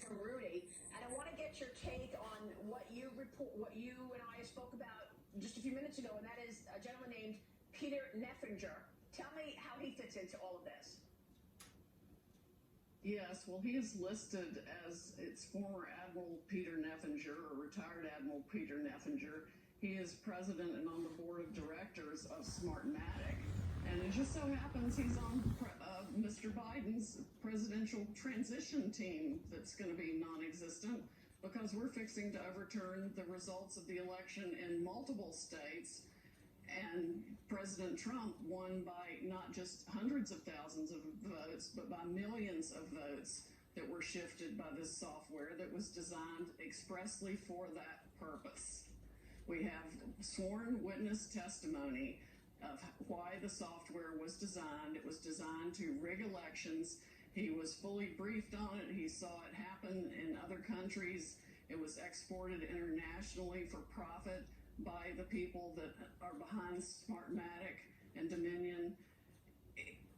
from Rudy, and I want to get your take on what you and I spoke about just a few minutes ago, and that is a gentleman named Peter Neffinger. Tell me how he fits into all of this. Yes, well, he is listed as its former Admiral Peter Neffinger, or retired Admiral Peter Neffinger. He is president and on the board of directors of Smartmatic. And it just so happens he's on Mr. Biden's presidential transition team that's going to be non-existent because we're fixing to overturn the results of the election in multiple states. And President Trump won by not just hundreds of thousands of votes, but by millions of votes that were shifted by this software that was designed expressly for that purpose. We have sworn witness testimony of why the software was designed. It was designed to rig elections. He was fully briefed on it. He saw it happen in other countries. It was exported internationally for profit by the people that are behind Smartmatic and Dominion.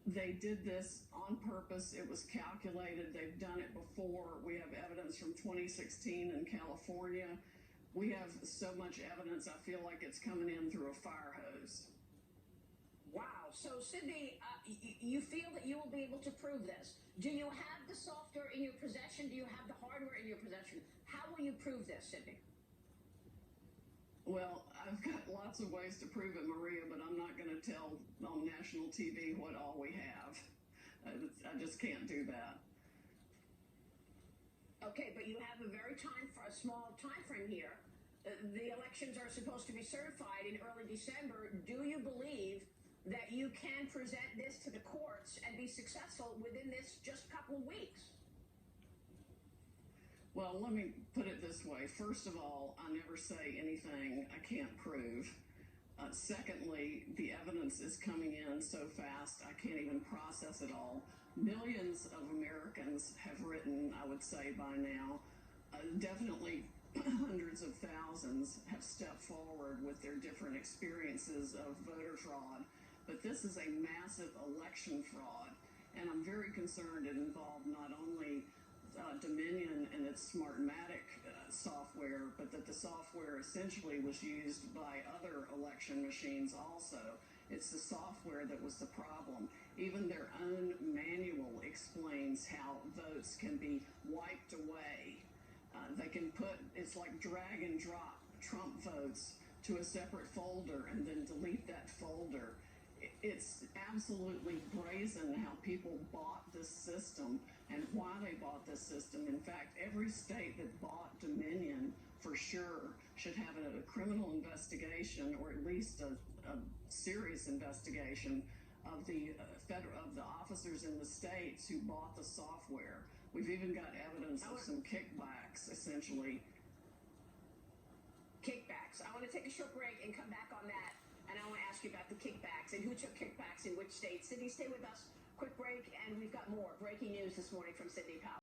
They did this on purpose. It was calculated. They've done it before. We have evidence from 2016 in California. We have so much evidence, I feel like it's coming in through a fire hose. Wow. So, Sidney, you feel that you will be able to prove this. Do you have the software in your possession? Do you have the hardware in your possession? How will you prove this, Sidney? Well, I've got lots of ways to prove it, Maria, but I'm not going to tell on national TV what all we have. I just can't do that. Okay, but you have a small time frame here. The elections are supposed to be certified in early December. Do you believe that you can present this to the courts and be successful within this just couple of weeks? Well, let me put it this way. First of all, I never say anything I can't prove. Secondly, the evidence is coming in so fast, I can't even process it all. Millions of Americans have written, I would say by now. Definitely hundreds of thousands have stepped forward with their different experiences of voter fraud. But this is a massive election fraud, and I'm very concerned it involved not only Dominion and its Smartmatic software, but that the software essentially was used by other election machines also. It's the software that was the problem. Even their own manual explains how votes can be wiped away. They can it's like drag and drop Trump votes to a separate folder and then delete that folder. It's absolutely brazen how people bought this system and why they bought this system. In fact, every state that bought Dominion for sure should have a criminal investigation, or at least a serious investigation of the officers in the states who bought the software. We've even got evidence of some kickbacks, essentially. Kickbacks. I want to take a short break and come back on that. And I want to ask you about the kickbacks and who took kickbacks in which states. Sidney, stay with us. Quick break, and we've got more breaking news this morning from Sidney Powell.